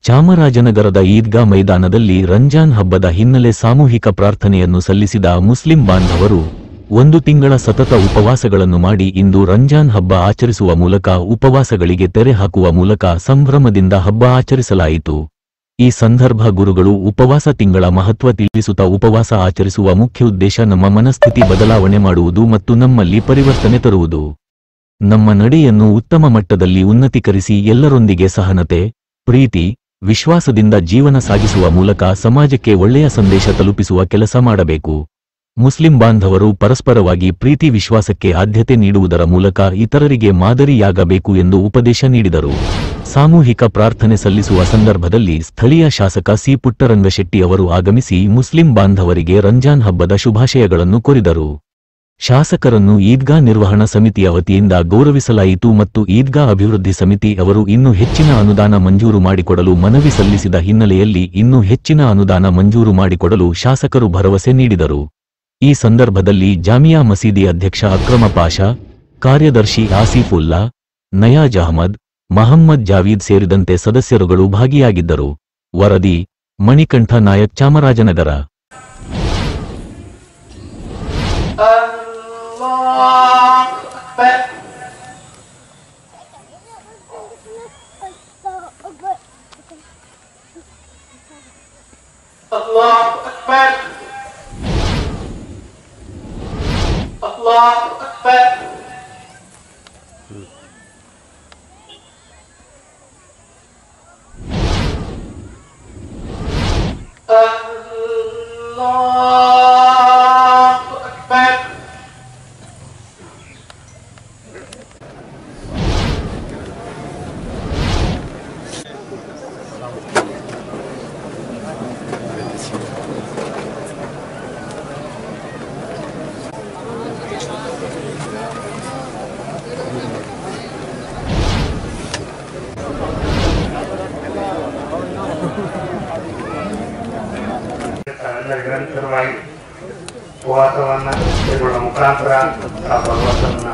ಚಾಮರಾಜನಗರದ ಈದ್ಗಾ ಮೈದಾನದಲ್ಲಿ ರಂಜಾನ್ ಹಬ್ಬದ ಹಿನ್ನೆಲೆ ಸಾಮೂಹಿಕ ಪ್ರಾರ್ಥನೆಯನ್ನು ಸಲ್ಲಿಸಿದ ಮುಸ್ಲಿಂ ಬಾಂಧವರು 1 ತಿಂಗಳ ಸತತ ಉಪವಾಸಗಳನ್ನು ಮಾಡಿ ಇಂದು ರಂಜಾನ್ ಹಬ್ಬ ಆಚರಿಸುವ ಮೂಲಕ ಉಪವಾಸಗಳಿಗೆ ತೆರೆ ಹಾಕುವ ಮೂಲಕ ಸಂಭ್ರಮದಿಂದ ಹಬ್ಬ ಆಚರಿಸಲಾಯಿತು. ಈ ಸಂದರ್ಭ ಗುರುಗಳು ಉಪವಾಸ ತಿಂಗಳ ಮಹತ್ವ ತಿಳಿಸುತ್ತಾ ಉಪವಾಸ ಆಚರಿಸುವ ಮುಖ್ಯ ಉದ್ದೇಶ ನಮ್ಮ ಮನಸ್ಥಿತಿ ಬದಲಾವಣೆ ಮಾಡುವುದು ಮತ್ತು ನಮ್ಮಲ್ಲಿ ಪರಿವರ್ತನೆ ತರುವುದು. ನಮ್ಮ ನಡೆಯನ್ನು ಉತ್ತಮ ಮಟ್ಟದಲ್ಲಿ ಉನ್ನತೀಕರಿಸಿ ಎಲ್ಲರೊಂದಿಗೆ ಸಹನತೆ, ಪ್ರೀತಿ, ವಿಶ್ವಾಸದಿಂದ ಜೀವನ ಸಾಗಿಸುವ ಮೂಲಕ ಸಮಾಜಕ್ಕೆ ಒಳ್ಳೆಯ ಸಂದೇಶ ತಲುಪಿಸುವ ಕೆಲಸ ಮಾಡಬೇಕು. ಮುಸ್ಲಿಂ ಬಾಂಧವರು ಪರಸ್ಪರವಾಗಿ ಪ್ರೀತಿ ವಿಶ್ವಾಸಕ್ಕೆ ಆದ್ಯತೆ ನೀಡುವುದರ ಮೂಲಕ ಇತರರಿಗೆ ಮಾದರಿಯಾಗಬೇಕು ಎಂದು ಉಪದೇಶ ನೀಡಿದರು. ಸಾಮೂಹಿಕ ಪ್ರಾರ್ಥನೆ ಸಲ್ಲಿಸುವ ಸಂದರ್ಭದಲ್ಲಿ ಸ್ಥಳೀಯ ಶಾಸಕ ಸಿ. ಪುಟ್ಟರಂಗಶೆಟ್ಟಿ ಅವರು ಆಗಮಿಸಿ ಮುಸ್ಲಿಂ ಬಾಂಧವರಿಗೆ ರಂಜಾನ್ ಹಬ್ಬದ ಶುಭಾಶಯಗಳನ್ನು ಕೋರಿದರು. ಶಾಸಕರನ್ನು ಈದ್ಗಾ ನಿರ್ವಹಣಾ ಸಮಿತಿಯ ವತಿಯಿಂದ ಗೌರವಿಸಲಾಯಿತು ಮತ್ತು ಈದ್ಗಾ ಅಭಿವೃದ್ಧಿ ಸಮಿತಿ ಅವರು ಇನ್ನೂ ಹೆಚ್ಚಿನ ಅನುದಾನ ಮಂಜೂರು ಮಾಡಿಕೊಡಲು ಮನವಿ ಸಲ್ಲಿಸಿದ ಹಿನ್ನೆಲೆಯಲ್ಲಿ ಇನ್ನೂ ಹೆಚ್ಚಿನ ಅನುದಾನ ಮಂಜೂರು ಮಾಡಿಕೊಡಲು ಶಾಸಕರು ಭರವಸೆ ನೀಡಿದರು. ಈ ಸಂದರ್ಭದಲ್ಲಿ ಜಾಮಿಯಾ ಮಸೀದಿ ಅಧ್ಯಕ್ಷ ಅಕ್ರಮ ಪಾಷಾ, ಕಾರ್ಯದರ್ಶಿ ಆಸಿಫುಲ್ಲಾ, ನಯಾಜ್ ಅಹಮದ್, ಮಹಮ್ಮದ್ ಜಾವೀದ್ ಸೇರಿದಂತೆ ಸದಸ್ಯರುಗಳು ಭಾಗಿಯಾಗಿದ್ದರು. ವರದಿ ಮಣಿಕಂಠ ನಾಯಕ್, ಚಾಮರಾಜನಗರ. ನಿರಂತರವಾಗಿ ಉಪವಾಸವನ್ನು ಕೈಗೊಳ್ಳುವ ಮುಖಾಂತರ ಆ ಭಗವಂತನ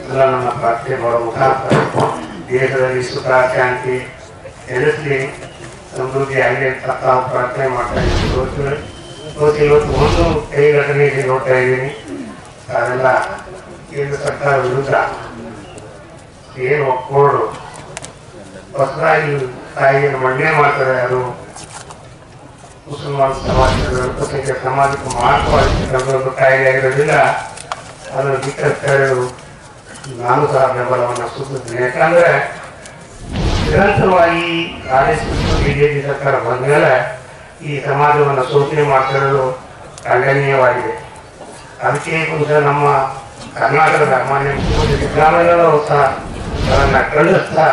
ಎಲ್ಲ ನಮ್ಮ ಪ್ರಾರ್ಥನೆ ಮಾಡುವ ಮುಖಾಂತರ ದೇಶದಲ್ಲಿ ಸುಖ ಶಾಂತಿ ನೆಲೆಸಲಿ, ಸಮೃದ್ಧಿ ಆಗಲಿ ಅಂತ ತಾವು ಪ್ರಾರ್ಥನೆ ಮಾಡ್ತಾ ಇದ್ದೀವಿ. ಇವತ್ತು ಒಂದು ಕೈ ಘಟನೆಯಲ್ಲಿ ನೋಡ್ತಾ ಇದ್ದೀನಿ. ಅದೆಲ್ಲ ಕೇಂದ್ರ ಸರ್ಕಾರ ವಿರುದ್ಧ ಏನು ಒಪ್ಕೊಂಡು ಹೊಸದಾಗಿ ಕಾಯಿಯನ್ನು ಮಂಡನೆ ಮಾಡ್ತಾರೆ. ಅದು ಮುಸಲ್ಮಾನ ಸಮಾಜದ ಅಲ್ಪಸಂಖ್ಯಾತ ಸಮಾಜಕ್ಕೆ ಮಾರ್ಗವಾಗಿರ್ತಕ್ಕಂಥ ಒಂದು ಕಾಯಿಲೆ ಆಗಿರೋದ್ರಿಂದ ಅದನ್ನು ಧಿಕ್ಕರಿಸಲು ನಾನು ಸಹ ಬೆಂಬಲವನ್ನು ಸೂಚಿಸ್ತೀನಿ. ಯಾಕಂದರೆ ನಿರಂತರವಾಗಿ RSS BJP ಸರ್ಕಾರ ಬಂದ ಮೇಲೆ ಈ ಸಮಾಜವನ್ನು ಶೋಷಣೆ ಮಾಡ್ತಿರೋದು ಖಂಡನೀಯವಾಗಿದೆ. ಅದಕ್ಕೆ ಕೊಂಚ ನಮ್ಮ ಕರ್ನಾಟಕದ ಮಾನ್ಯ ಮುಖ್ಯಮಂತ್ರಿ ಸಿದ್ದರಾಮಯ್ಯನವರು ಸಹ ಅದನ್ನು ಖಂಡಿಸ್ತಾ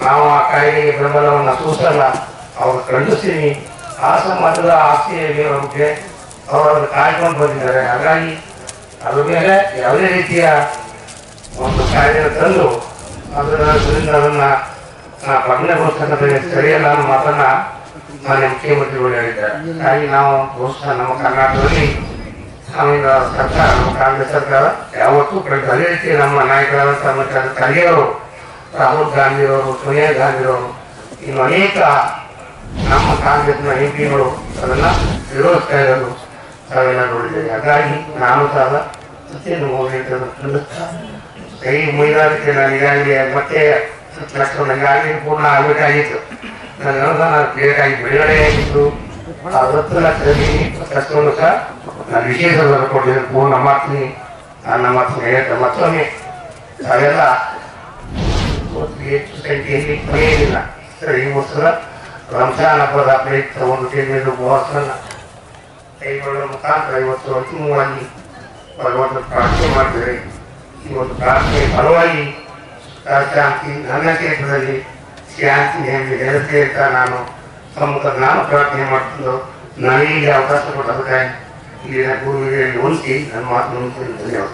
ನಾವು ಆ ಕಾಯಿಲೆಗೆ ಬೆಂಬಲವನ್ನು ಸೂಚಿಸಲ್ಲ, ಅವರು ಖಂಡಿಸ್ತೀನಿ. ಆ ಸಮಾಜದ ಆಸ್ತಿಯ ಬಗ್ಗೆ ಅವರನ್ನು ಕಾಯ್ಕೊಂಡು ಬಂದಿದ್ದಾರೆ. ಹಾಗಾಗಿ ಅದ್ರ ಮೇಲೆ ಯಾವುದೇ ರೀತಿಯ ಒಂದು ಕಾಯ್ದೆ ತಂದು ಅದರಿಂದ ಅದನ್ನು ಪಠಣಗೊಳಿಸ್ತಕ್ಕಂಥ ಸರಿಯಲ್ಲ ಅನ್ನೋ ಮಾತನ್ನ ಮಾನ್ಯ ಮುಖ್ಯಮಂತ್ರಿಗಳು ಹೇಳಿದ್ದಾರೆ. ಹಾಗಾಗಿ ನಾವು ಬಹುಶಃ ನಮ್ಮ ಕರ್ನಾಟಕದಲ್ಲಿ ನಾವೀಗ ಸರ್ಕಾರ, ನಮ್ಮ ಕಾಂಗ್ರೆಸ್ ಸರ್ಕಾರ ಯಾವತ್ತೂ ಅದೇ ರೀತಿ ನಮ್ಮ ನಾಯಕರಾದಂಥ ಮತ್ತು ಖರ್ಗೆಯವರು, ರಾಹುಲ್ ಗಾಂಧಿಯವರು, ಸೋನಿಯಾ ಗಾಂಧಿಯವರು, ಇನ್ನು ಅನೇಕ ನಮ್ಮ ಕಾಂಗ್ರೆಸ್ನ MP-ಗಳು ಅದನ್ನು ವಿರೋಧಿಸ್ತಾ ಇರೋದು ತಾವೆಲ್ಲ ನೋಡಿದ್ದೇವೆ. ಹಾಗಾಗಿ ನಾನು ಸಹ ಸತ್ಯನ ಖಂಡಿಸ್ತಾ ಕೈ ಮುಗಿದಾದಕ್ಕೆ ನಾನು ಈಗಾಗಲೇ ಮತ್ತೆ 10 ಲಕ್ಷ ನನಗಾಗಲೇ ಪೂರ್ಣ ಆಗಬೇಕಾಗಿತ್ತು. ನನ್ನ ಅನುದಾನ ಬೇಕಾಗಿ ಬಿಡುಗಡೆ ಆಗಿತ್ತು. ಆ 10 ಲಕ್ಷದಲ್ಲಿ 20 ಲಕ್ಷವನ್ನು ಸಹ ನಾನು ವಿಶೇಷವನ್ನು ಕೊಟ್ಟಿದ್ದೇನೆ, ಪೂರ್ಣ ಮಾಡ್ತೀನಿ. ನನ್ನ ಮಾತನ್ನು ಹೇಳ್ತೇನೆ. ಮತ್ತೊಮ್ಮೆ ತಾವೆಲ್ಲ ಹೆಚ್ಚು ಸಂಖ್ಯೆಯಲ್ಲಿ ಕೊನೆಯಲಿಲ್ಲ. ಸರಿ, ಈ ವರ್ಷದ ರಂಜಾನ್ ಹಬ್ಬದ ಪ್ರಯುಕ್ತ ಒಂದು ತಿಂಗಳು ಉಪವಾಸವನ್ನು ಕೈಗೊಳ್ಳುವ ಮುಖಾಂತರ ಇವತ್ತು ಅಂತಿಮವಾಗಿ ಭಗವಂತನ ಪ್ರಾರ್ಥನೆ ಮಾಡಿದರೆ ಈ ಒಂದು ಪ್ರಾರ್ಥನೆ ಫಲವಾಗಿ ಶಾಂತಿ ನನ್ನ ಕ್ಷೇತ್ರದಲ್ಲಿ ಶಾಂತಿ ನೆಲೆಸಲಿ ಅಂತ ನಾನು ಪ್ರಾರ್ಥನೆ ಮಾಡ್ತಿದ್ದು ನನಗೆ ಅವಕಾಶ ಕೊಟ್ಟದಕ್ಕಾಗಿ ಇಲ್ಲಿನ ಗುರುವಿಗೆ ಹೊಂದಿ ನನ್ನ ಮಾತು ಧನ್ಯವಾದ.